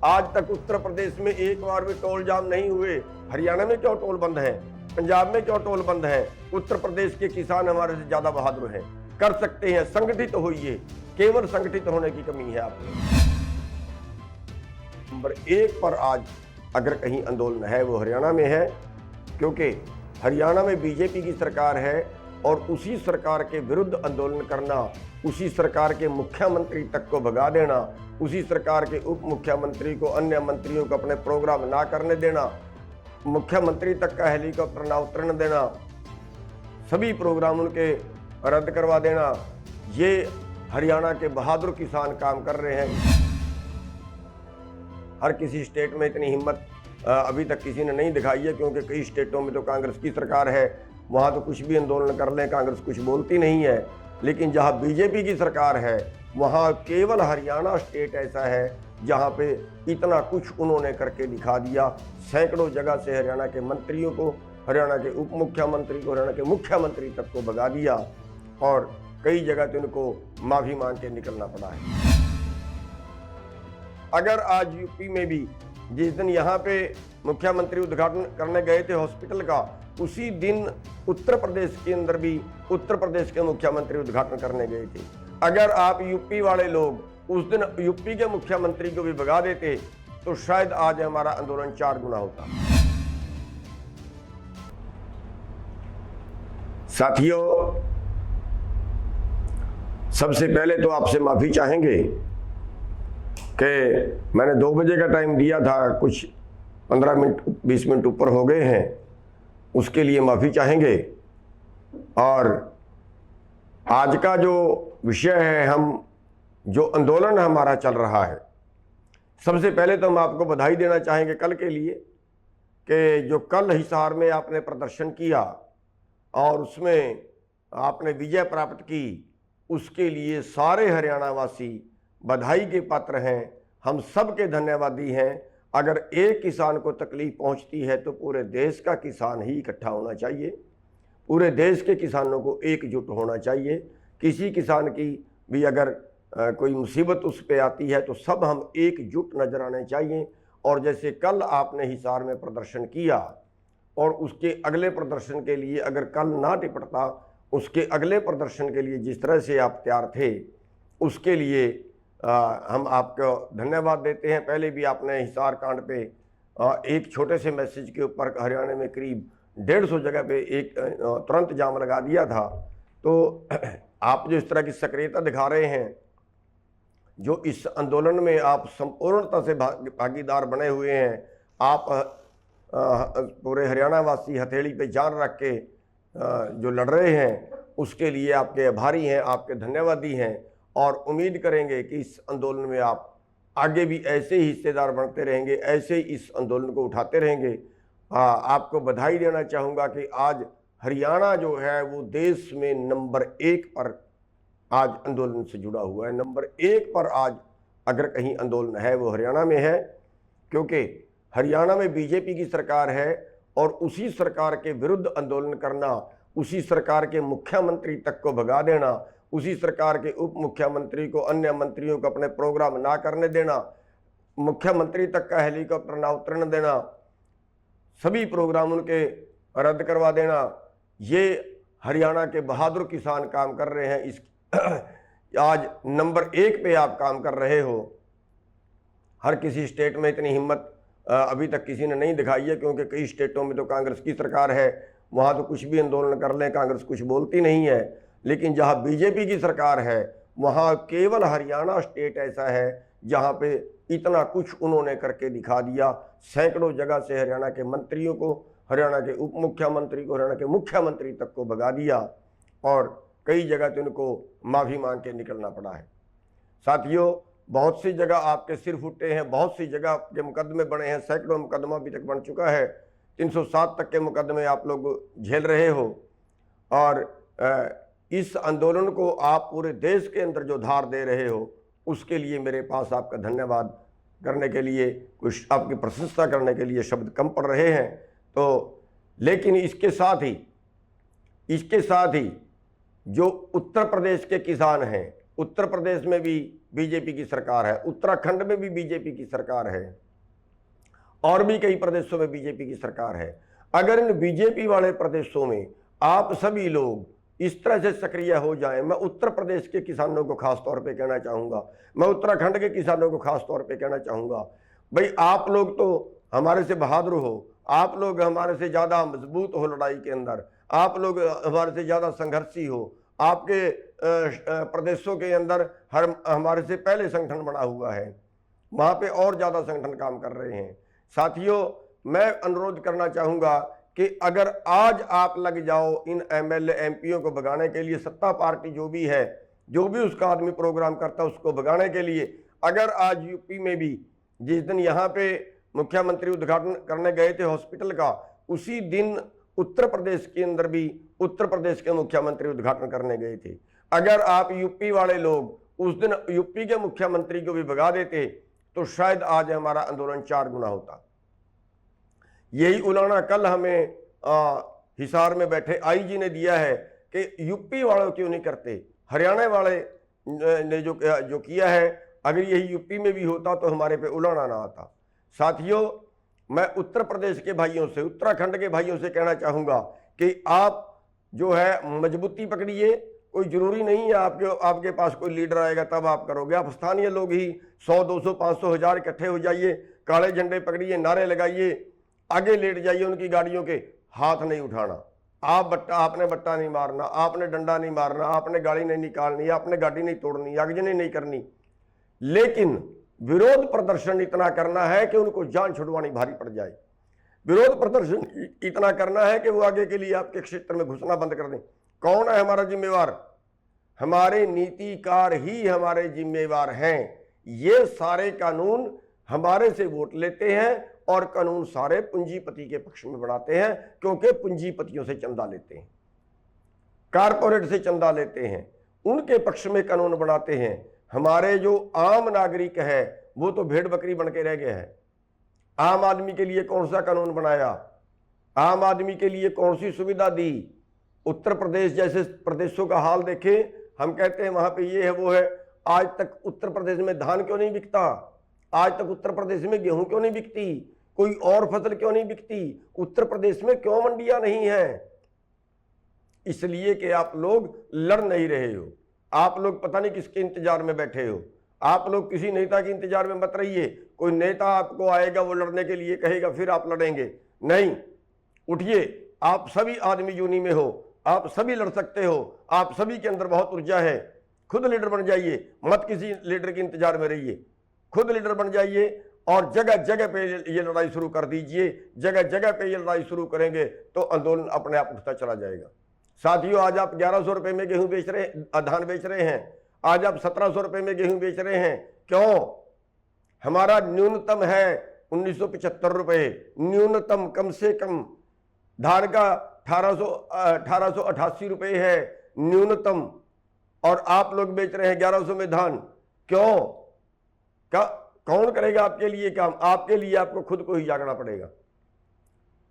आज तक उत्तर प्रदेश में एक बार भी टोल जाम नहीं हुए। हरियाणा में क्यों टोल बंद है, पंजाब में क्यों टोल बंद है? उत्तर प्रदेश के किसान हमारे से ज्यादा बहादुर हैं, कर सकते हैं। संगठित होइए, केवल संगठित होने की कमी है आपको। नंबर 1 पर आज अगर कहीं आंदोलन है वो हरियाणा में है, क्योंकि हरियाणा में बीजेपी की सरकार है और उसी सरकार के विरुद्ध आंदोलन करना, उसी सरकार के मुख्यमंत्री तक को भगा देना, उसी सरकार के उप मुख्यमंत्री को, अन्य मंत्रियों को अपने प्रोग्राम ना करने देना, मुख्यमंत्री तक का हेलीकॉप्टर ना उतरने देना, सभी प्रोग्राम उनके रद्द करवा देना, ये हरियाणा के बहादुर किसान काम कर रहे हैं। हर किसी स्टेट में इतनी हिम्मत अभी तक किसी ने नहीं दिखाई है, क्योंकि कई स्टेटों में तो कांग्रेस की सरकार है, वहाँ तो कुछ भी आंदोलन कर लें कांग्रेस कुछ बोलती नहीं है। लेकिन जहाँ बीजेपी की सरकार है वहाँ केवल हरियाणा स्टेट ऐसा है जहाँ पे इतना कुछ उन्होंने करके दिखा दिया। सैकड़ों जगह से हरियाणा के मंत्रियों को, हरियाणा के उप मुख्यमंत्री को, हरियाणा के मुख्यमंत्री तक को भगा दिया और कई जगह तो उनको माफ़ी मांग के निकलना पड़ा है। अगर आज यूपी में भी जिस दिन यहाँ पे मुख्यमंत्री उद्घाटन करने गए थे हॉस्पिटल का, उसी दिन उत्तर प्रदेश के अंदर भी उत्तर प्रदेश के मुख्यमंत्री उद्घाटन करने गए थे। अगर आप यूपी वाले लोग उस दिन यूपी के मुख्यमंत्री को भी भगा देते तो शायद आज हमारा आंदोलन 4 गुना होता। साथियों, सबसे पहले तो आपसे माफी चाहेंगे कि मैंने 2 बजे का टाइम दिया था, कुछ 15 मिनट 20 मिनट ऊपर हो गए हैं, उसके लिए माफ़ी चाहेंगे। और आज का जो विषय है, हम जो आंदोलन हमारा चल रहा है, सबसे पहले तो हम आपको बधाई देना चाहेंगे कल के लिए कि जो कल हिसार में आपने प्रदर्शन किया और उसमें आपने विजय प्राप्त की, उसके लिए सारे हरियाणा वासी बधाई के पात्र हैं। हम सब के धन्यवादी हैं। अगर एक किसान को तकलीफ पहुंचती है तो पूरे देश का किसान ही इकट्ठा होना चाहिए, पूरे देश के किसानों को एकजुट होना चाहिए। किसी किसान की भी अगर कोई मुसीबत उस पे आती है तो सब हम एकजुट नजर आने चाहिए। और जैसे कल आपने हिसार में प्रदर्शन किया और उसके अगले प्रदर्शन के लिए अगर कल ना निपटता, उसके अगले प्रदर्शन के लिए जिस तरह से आप तैयार थे, उसके लिए हम आपको धन्यवाद देते हैं। पहले भी आपने हिसार कांड पे एक छोटे से मैसेज के ऊपर हरियाणा में करीब 150 जगह पे एक तुरंत जाम लगा दिया था। तो आप जो इस तरह की सक्रियता दिखा रहे हैं, जो इस आंदोलन में आप संपूर्णता से भागीदार बने हुए हैं, आप पूरे हरियाणा वासी हथेली पे जान रख के जो लड़ रहे हैं, उसके लिए आपके आभारी हैं, आपके धन्यवादी हैं। और उम्मीद करेंगे कि इस आंदोलन में आप आगे भी ऐसे ही हिस्सेदार बनते रहेंगे, ऐसे ही इस आंदोलन को उठाते रहेंगे। आपको बधाई देना चाहूँगा कि आज हरियाणा जो है वो देश में नंबर 1 पर आज आंदोलन से जुड़ा हुआ है। नंबर 1 पर आज अगर कहीं आंदोलन है वो हरियाणा में है, क्योंकि हरियाणा में बीजेपी की सरकार है और उसी सरकार के विरुद्ध आंदोलन करना, उसी सरकार के मुख्यमंत्री तक को भगा देना, उसी सरकार के उप मुख्यमंत्री को, अन्य मंत्रियों को अपने प्रोग्राम ना करने देना, मुख्यमंत्री तक का हेलीकॉप्टर ना उतरने देना, सभी प्रोग्राम उनके रद्द करवा देना, ये हरियाणा के बहादुर किसान काम कर रहे हैं। इस आज नंबर 1 पे आप काम कर रहे हो। हर किसी स्टेट में इतनी हिम्मत अभी तक किसी ने नहीं दिखाई है, क्योंकि कई स्टेटों में तो कांग्रेस की सरकार है, वहाँ तो कुछ भी आंदोलन कर लें कांग्रेस कुछ बोलती नहीं है। लेकिन जहाँ बीजेपी की सरकार है वहाँ केवल हरियाणा स्टेट ऐसा है जहाँ पे इतना कुछ उन्होंने करके दिखा दिया। सैकड़ों जगह से हरियाणा के मंत्रियों को, हरियाणा के उप मुख्यमंत्री को, हरियाणा के मुख्यमंत्री तक को भगा दिया और कई जगह तो उनको माफ़ी मांग के निकलना पड़ा है। साथियों, बहुत सी जगह आपके सिर फुटे हैं, बहुत सी जगह आपके मुकदमे बने हैं, सैकड़ों मुकदमा अभी तक बन चुका है, 307 तक के मुकदमे आप लोग झेल रहे हो। और इस आंदोलन को आप पूरे देश के अंदर जो धार दे रहे हो, उसके लिए मेरे पास आपका धन्यवाद करने के लिए, कुछ आपकी प्रशंसा करने के लिए शब्द कम पड़ रहे हैं। तो लेकिन इसके साथ ही जो उत्तर प्रदेश के किसान हैं, उत्तर प्रदेश में भी बीजेपी की सरकार है, उत्तराखंड में भी बीजेपी की सरकार है, और भी कई प्रदेशों में बीजेपी की सरकार है। अगर इन बीजेपी वाले प्रदेशों में आप सभी लोग इस तरह से सक्रिय हो जाएं, मैं उत्तर प्रदेश के किसानों को खास तौर पे कहना चाहूँगा, मैं उत्तराखंड के किसानों को खास तौर पे कहना चाहूँगा, भाई आप लोग तो हमारे से बहादुर हो, आप लोग हमारे से ज़्यादा मजबूत हो लड़ाई के अंदर, आप लोग हमारे से ज़्यादा संघर्षी हो, आपके प्रदेशों के अंदर हमारे से पहले संगठन बना हुआ है, वहाँ पे और ज़्यादा संगठन काम कर रहे हैं। साथियों, मैं अनुरोध करना चाहूँगा कि अगर आज आप लग जाओ इन एमएलए एमपीओ को भगाने के लिए, सत्ता पार्टी जो भी है, जो भी उसका आदमी प्रोग्राम करता है उसको भगाने के लिए, अगर आज यूपी में भी जिस दिन यहाँ पे मुख्यमंत्री उद्घाटन करने गए थे हॉस्पिटल का, उसी दिन उत्तर प्रदेश के अंदर भी उत्तर प्रदेश के मुख्यमंत्री उद्घाटन करने गए थे। अगर आप यूपी वाले लोग उस दिन यूपी के मुख्यमंत्री को भी भगा देते तो शायद आज हमारा आंदोलन 4 गुना होता। यही उलाना कल हमें हिसार में बैठे आईजी ने दिया है कि यूपी वालों क्यों नहीं करते, हरियाणा वाले ने जो किया है, अगर यही यूपी में भी होता तो हमारे पे उलाना ना आता। साथियों, मैं उत्तर प्रदेश के भाइयों से, उत्तराखंड के भाइयों से कहना चाहूँगा कि आप जो है मजबूती पकड़िए। कोई जरूरी नहीं है आपके पास कोई लीडर आएगा तब आप करोगे, आप स्थानीय लोग ही 100, 200, 500, 1000 इकट्ठे हो जाइए, काले झंडे पकड़िए, नारे लगाइए, आगे लेट जाइए उनकी गाड़ियों के, हाथ नहीं उठाना। आपने बट्टा नहीं मारना, आपने डंडा नहीं मारना, आपने गाड़ी नहीं निकालनी, आपने गाड़ी नहीं तोड़नी, आगजनी नहीं करनी, लेकिन विरोध प्रदर्शन इतना करना है कि उनको जान छुड़वानी भारी पड़ जाए। विरोध प्रदर्शन इतना करना है कि वो आगे के लिए आपके क्षेत्र में घुसना बंद कर दें। कौन है हमारा जिम्मेवार? हमारे नीतिकार ही हमारे जिम्मेवार हैं। ये सारे कानून हमारे से वोट लेते हैं और कानून सारे पूंजीपति के पक्ष में बनाते हैं, क्योंकि पूंजीपतियों से चंदा लेते हैं, कारपोरेट से चंदा लेते हैं, उनके पक्ष में कानून बनाते हैं। हमारे जो आम नागरिक है वो तो भेड़ बकरी बन के रह गए हैं। आम आदमी के लिए कौन सा कानून बनाया? आम आदमी के लिए कौन सी सुविधा दी? उत्तर प्रदेश जैसे प्रदेशों का हाल देखें, हम कहते हैं वहां पे ये है वो है, आज तक उत्तर प्रदेश में धान क्यों नहीं बिकता? आज तक उत्तर प्रदेश में गेहूं क्यों नहीं बिकती? कोई और फसल क्यों नहीं बिकती? उत्तर प्रदेश में क्यों मंडियां नहीं है? इसलिए कि आप लोग लड़ नहीं रहे हो, आप लोग पता नहीं किसके इंतजार में बैठे हो। आप लोग किसी नेता के इंतजार में मत रहिए। कोई नेता आपको आएगा वो लड़ने के लिए कहेगा फिर आप लड़ेंगे, नहीं। उठिए, आप सभी आदमी यूनी में हो, आप सभी लड़ सकते हो, आप सभी के अंदर बहुत ऊर्जा है। खुद लीडर बन जाइए, मत किसी लीडर के इंतजार में रहिए, खुद लीडर बन जाइए और जगह जगह पे ये लड़ाई शुरू कर दीजिए। जगह जगह पे ये लड़ाई शुरू करेंगे तो आंदोलन अपने आप उठता चला जाएगा। साथियों, आज आप 1100 रुपए में गेहूं बेच रहे, धान बेच रहे हैं, आज आप 1700 रुपए में गेहूं बेच रहे हैं। क्यों? हमारा न्यूनतम है 1975 रुपए, न्यूनतम कम से कम। धान का 1888 रुपए है न्यूनतम, और आप लोग बेच रहे हैं 1100 में धान। क्यों? कौन करेगा आपके लिए काम? आपके लिए आपको खुद को ही जागना पड़ेगा।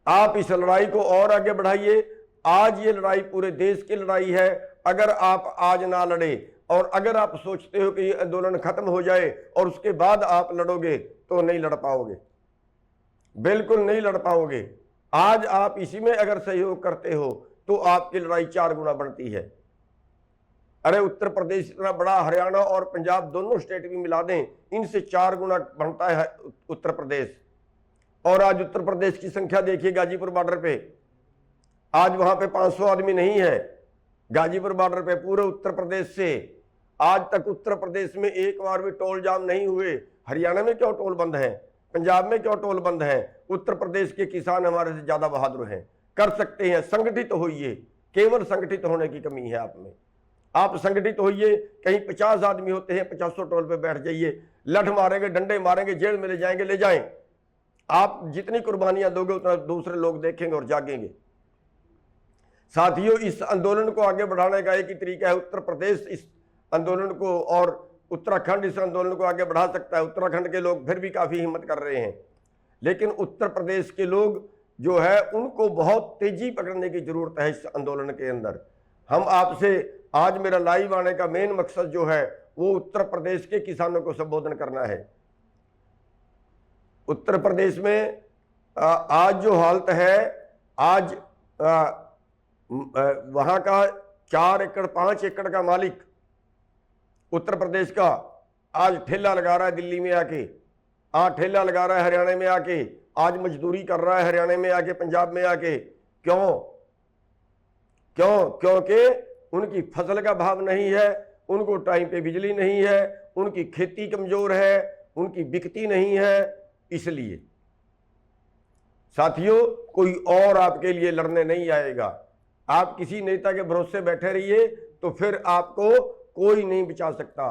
आप इस लड़ाई को और आगे बढ़ाइए। आज ये लड़ाई पूरे देश की लड़ाई है। अगर आप आज ना लड़े और अगर आप सोचते हो कि ये आंदोलन खत्म हो जाए और उसके बाद आप लड़ोगे तो नहीं लड़ पाओगे, बिल्कुल नहीं लड़ पाओगे। आज आप इसी में अगर सहयोग करते हो तो आपकी लड़ाई 4 गुना बढ़ती है। अरे उत्तर प्रदेश इतना बड़ा, हरियाणा और पंजाब दोनों स्टेट भी मिला दें, इनसे 4 गुना बनता है उत्तर प्रदेश। और आज उत्तर प्रदेश की संख्या देखिए, गाजीपुर बॉर्डर पे आज वहां पे 500 आदमी नहीं है। गाजीपुर बॉर्डर पे पूरे उत्तर प्रदेश से आज तक उत्तर प्रदेश में एक बार भी टोल जाम नहीं हुए। हरियाणा में क्यों टोल बंद है? पंजाब में क्यों टोल बंद है? उत्तर प्रदेश के किसान हमारे से ज्यादा बहादुर हैं, कर सकते हैं। संगठित होइए, केवल संगठित होने की कमी है आप में। आप संगठित होइए। कहीं 50 आदमी होते हैं, 50 टोल पे बैठ जाइए, लठ मारेंगे, डंडे मारेंगे, जेल में ले जाएंगे, ले जाएं। आप जितनी कुर्बानियां दोगे उतना दूसरे लोग देखेंगे और जागेंगे। साथियों, इस आंदोलन को आगे बढ़ाने का एक ही तरीका है। उत्तर प्रदेश इस आंदोलन को और उत्तराखंड इस आंदोलन को आगे बढ़ा सकता है। उत्तराखंड के लोग फिर भी काफी हिम्मत कर रहे हैं, लेकिन उत्तर प्रदेश के लोग जो है उनको बहुत तेजी पकड़ने की जरूरत है इस आंदोलन के अंदर। हम आपसे आज मेरा लाइव आने का मेन मकसद जो है वो उत्तर प्रदेश के किसानों को संबोधन करना है। उत्तर प्रदेश में आज जो हालत है, आज वहां का 4 एकड़ 5 एकड़ का मालिक उत्तर प्रदेश का आज ठेला लगा रहा है दिल्ली में आके, आज ठेला लगा रहा है हरियाणा में आके, आज मजदूरी कर रहा है हरियाणा में आके, पंजाब में आके। क्यों? क्योंकि उनकी फसल का भाव नहीं है, उनको टाइम पे बिजली नहीं है, उनकी खेती कमजोर है, उनकी बिकती नहीं है। इसलिए साथियों, कोई और आपके लिए लड़ने नहीं आएगा। आप किसी नेता के भरोसे बैठे रहिए तो फिर आपको कोई नहीं बचा सकता।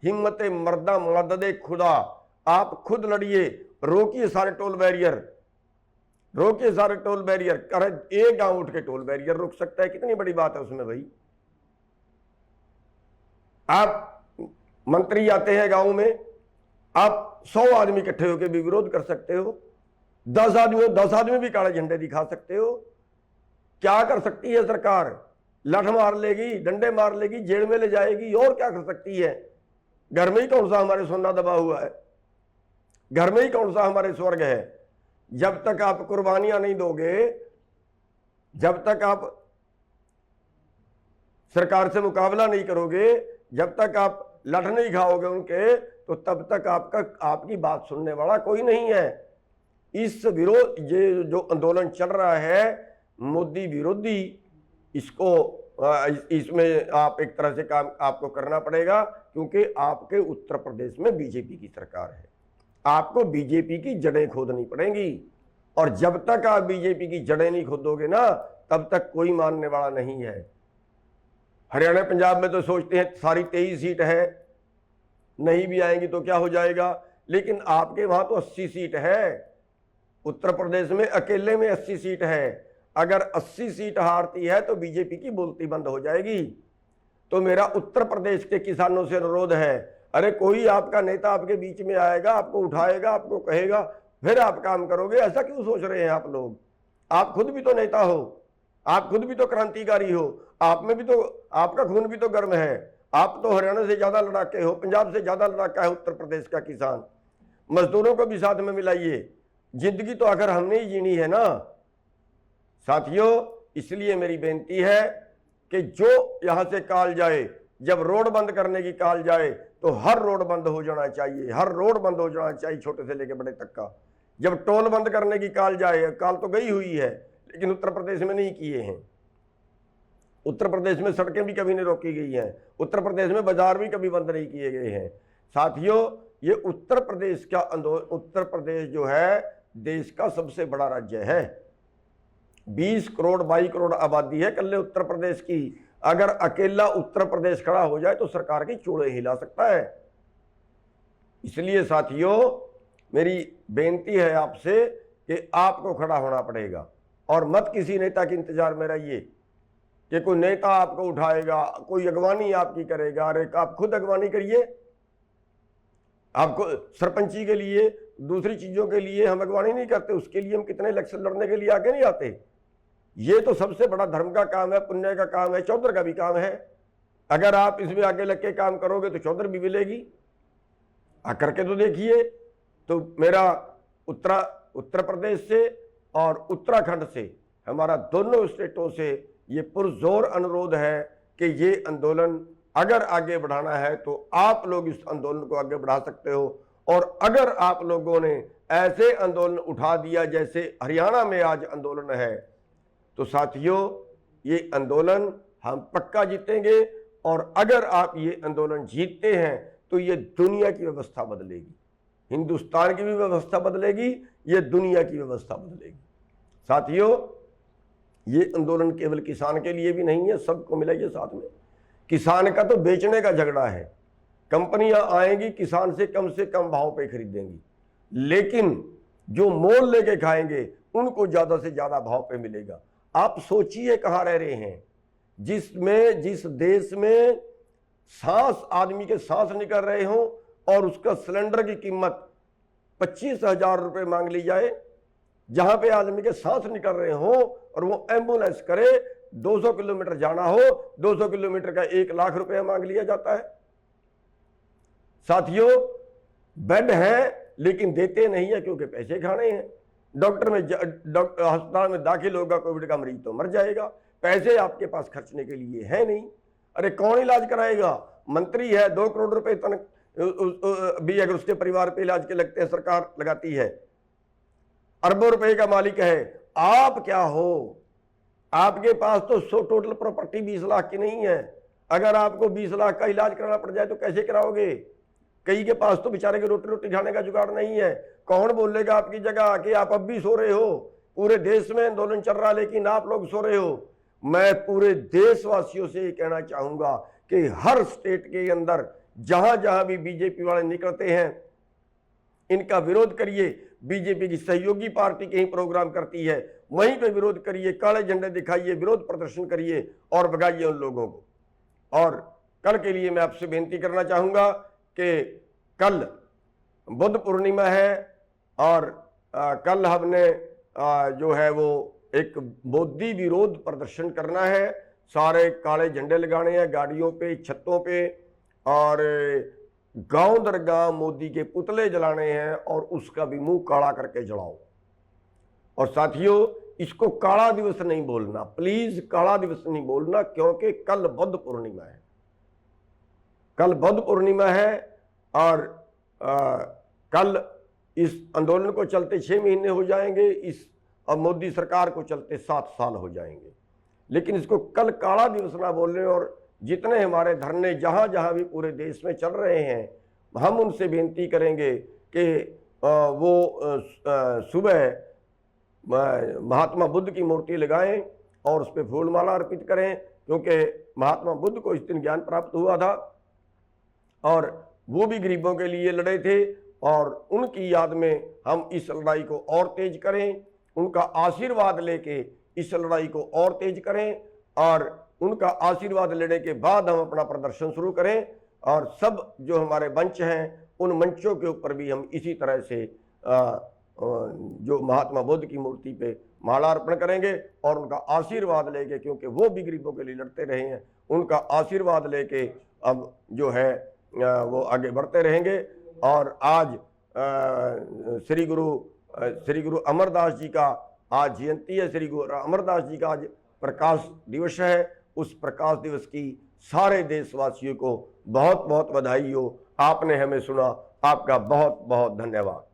हिम्मत मर्दा मदद खुदा, आप खुद लड़िए, रोकिए सारे टोल बैरियर, रोकिए सारे टोल बैरियर। करे एक गांव उठ के टोल बैरियर रोक सकता है, कितनी बड़ी बात है उसमें भाई। आप मंत्री आते हैं गांव में, आप 100 आदमी इकट्ठे होकर भी विरोध कर सकते हो, 10 आदमी भी काले झंडे दिखा सकते हो। क्या कर सकती है सरकार? लठ मार लेगी, डंडे मार लेगी, जेल में ले जाएगी, और क्या कर सकती है? घर में ही कौन सा हमारे सोना दबा हुआ है? घर में ही कौन सा हमारे स्वर्ग है? जब तक आप कुर्बानियां नहीं दोगे, जब तक आप सरकार से मुकाबला नहीं करोगे, जब तक आप लठ नहीं खाओगे उनके, तो तब तक आपकी बात सुनने वाला कोई नहीं है। इस विरोध, ये जो आंदोलन चल रहा है मोदी विरोधी, इसमें आप एक तरह से काम आपको करना पड़ेगा, क्योंकि आपके उत्तर प्रदेश में बीजेपी की सरकार है। आपको बीजेपी की जड़ें खोदनी पड़ेंगी, और जब तक आप बीजेपी की जड़ें नहीं खोदोगे ना, तब तक कोई मानने वाला नहीं है। हरियाणा पंजाब में तो सोचते हैं सारी 23 सीट है, नहीं भी आएंगी तो क्या हो जाएगा, लेकिन आपके वहां तो 80 सीट है। उत्तर प्रदेश में अकेले में 80 सीट है। अगर 80 सीट हारती है तो बीजेपी की बोलती बंद हो जाएगी। तो मेरा उत्तर प्रदेश के किसानों से अनुरोध है, अरे कोई आपका नेता आपके बीच में आएगा, आपको उठाएगा, आपको कहेगा, फिर आप काम करोगे। ऐसा क्यों सोच रहे हैं आप लोग? आप खुद भी तो नेता हो, आप खुद भी तो क्रांतिकारी हो, आप में भी तो, आपका खून भी तो गर्म है। आप तो हरियाणा से ज्यादा लड़ाके हो, पंजाब से ज्यादा लड़ाका है उत्तर प्रदेश का किसान। मजदूरों को भी साथ में मिलाइए। जिंदगी तो आखिर हमने ही जीनी है ना साथियों। इसलिए मेरी बेनती है कि जो यहां से कॉल जाए, जब रोड बंद करने की कॉल जाए तो हर रोड बंद हो जाना चाहिए, हर रोड बंद हो जाना चाहिए, छोटे से लेकर बड़े तक का। जब टोल बंद करने की कॉल जाए, कॉल तो गई हुई है, लेकिन उत्तर प्रदेश में नहीं किए हैं। उत्तर प्रदेश में सड़कें भी कभी नहीं रोकी गई हैं, उत्तर प्रदेश में बाजार भी कभी बंद नहीं किए गए हैं। साथियों, ये उत्तर प्रदेश का आंदोलन, उत्तर प्रदेश जो है देश का सबसे बड़ा राज्य है। 20 करोड़ 22 करोड़ आबादी है कल्ले उत्तर प्रदेश की। अगर अकेला उत्तर प्रदेश खड़ा हो जाए तो सरकार की चूड़े हिला सकता है। इसलिए साथियों, मेरी बेनती है आपसे कि आपको खड़ा होना पड़ेगा, और मत किसी नेता के इंतजार में रहिए कि कोई नेता आपको उठाएगा, कोई अगवानी आपकी करेगा। अरे आप खुद अगवानी करिए। आपको सरपंची के लिए, दूसरी चीजों के लिए हम अगवानी नहीं करते, उसके लिए हम कितने इलेक्शन लड़ने के लिए आगे नहीं आते। ये तो सबसे बड़ा धर्म का काम है, पुण्य का काम है, चौधर का भी काम है। अगर आप इसमें आगे लग के काम करोगे तो चौधर भी मिलेगी। करके तो देखिए। तो मेरा उत्तर प्रदेश से और उत्तराखंड से, हमारा दोनों स्टेटों से ये पुरजोर अनुरोध है कि ये आंदोलन अगर आगे बढ़ाना है तो आप लोग इस आंदोलन को आगे बढ़ा सकते हो। और अगर आप लोगों ने ऐसे आंदोलन उठा दिया जैसे हरियाणा में आज आंदोलन है, तो साथियों ये आंदोलन हम पक्का जीतेंगे। और अगर आप ये आंदोलन जीतते हैं तो ये दुनिया की व्यवस्था बदलेगी, हिंदुस्तान की भी व्यवस्था बदलेगी, ये दुनिया की व्यवस्था बदलेगी। साथियों, ये आंदोलन केवल किसान के लिए भी नहीं है, सबको मिलाइए साथ में। किसान का तो बेचने का झगड़ा है। कंपनियां आएंगी, किसान से कम भाव पे खरीदेंगी, लेकिन जो मोल लेके खाएंगे उनको ज्यादा से ज्यादा भाव पे मिलेगा। आप सोचिए कहां रह रहे हैं, जिस देश में आदमी के सांस निकल रहे हो और उसका सिलेंडर की कीमत 25,000 रुपये मांग ली जाए, जहां पे आदमी के सांस निकल रहे हो और वो एम्बुलेंस करे, 200 किलोमीटर जाना हो, 200 किलोमीटर का 1 लाख रुपया मांग लिया जाता है। साथियों, बेड है लेकिन देते नहीं है क्योंकि पैसे खाने हैं। डॉक्टर अस्पताल में दाखिल होगा, कोविड का मरीज तो मर जाएगा, पैसे आपके पास खर्चने के लिए है नहीं। अरे कौन इलाज कराएगा? मंत्री है, 2 करोड़ रुपए भी अगर उसके परिवार पे इलाज के लगते हैं सरकार लगाती है। अरबों रुपए का मालिक है। आप क्या हो? आपके पास तो टोटल प्रॉपर्टी 20 लाख की नहीं है। अगर आपको 20 लाख का इलाज कराना पड़ जाए तो कैसे कराओगे? कई के पास तो बेचारे के रोटी रोटी खाने का जुगाड़ नहीं है। कौन बोलेगा आपकी जगह आके आप अब भी सो रहे हो? पूरे देश में आंदोलन चल रहा है लेकिन आप लोग सो रहे हो। मैं पूरे देशवासियों से ये कहना चाहूंगा कि हर स्टेट के अंदर जहां जहां भी बीजेपी वाले निकलते हैं, इनका विरोध करिए। बीजेपी की सहयोगी पार्टी कहीं प्रोग्राम करती है, वहीं पे विरोध करिए, काले झंडे दिखाइए, विरोध प्रदर्शन करिए और भगाइए उन लोगों को। और कल के लिए मैं आपसे बेनती करना चाहूंगा कि कल बुद्ध पूर्णिमा है और कल हमने जो है वो एक मोदी विरोध प्रदर्शन करना है। सारे काले झंडे लगाने हैं गाड़ियों पे, छतों पे, और गांव दर गांव मोदी के पुतले जलाने हैं और उसका भी मुंह काला करके जलाओ। और साथियों, इसको काला दिवस नहीं बोलना, प्लीज काला दिवस नहीं बोलना, क्योंकि कल बुद्ध पूर्णिमा है। कल बुद्ध पूर्णिमा है और कल इस आंदोलन को चलते 6 महीने हो जाएंगे, इस मोदी सरकार को चलते 7 साल हो जाएंगे। लेकिन इसको कल काला दिवस ना बोलें। और जितने हमारे धरने जहां जहां भी पूरे देश में चल रहे हैं, हम उनसे बेनती करेंगे कि वो सुबह महात्मा बुद्ध की मूर्ति लगाएं और उस पर फूलमाला अर्पित करें, क्योंकि महात्मा बुद्ध को इस दिन ज्ञान प्राप्त हुआ था और वो भी गरीबों के लिए लड़े थे। और उनकी याद में हम इस लड़ाई को और तेज करें, उनका आशीर्वाद लेके इस लड़ाई को और तेज करें, और उनका आशीर्वाद लेने के बाद हम अपना प्रदर्शन शुरू करें। और सब जो हमारे मंच हैं, उन मंचों के ऊपर भी हम इसी तरह से जो महात्मा बुद्ध की मूर्ति पे माला अर्पण करेंगे और उनका आशीर्वाद लेके, क्योंकि वो भी गरीबों के लिए लड़ते रहे हैं, उनका आशीर्वाद लेके अब जो है वो आगे बढ़ते रहेंगे। और आज श्री गुरु अमरदास जी का आज जयंती है। श्री गुरु अमरदास जी का आज प्रकाश दिवस है। उस प्रकाश दिवस की सारे देशवासियों को बहुत बहुत बधाई हो। आपने हमें सुना, आपका बहुत बहुत धन्यवाद।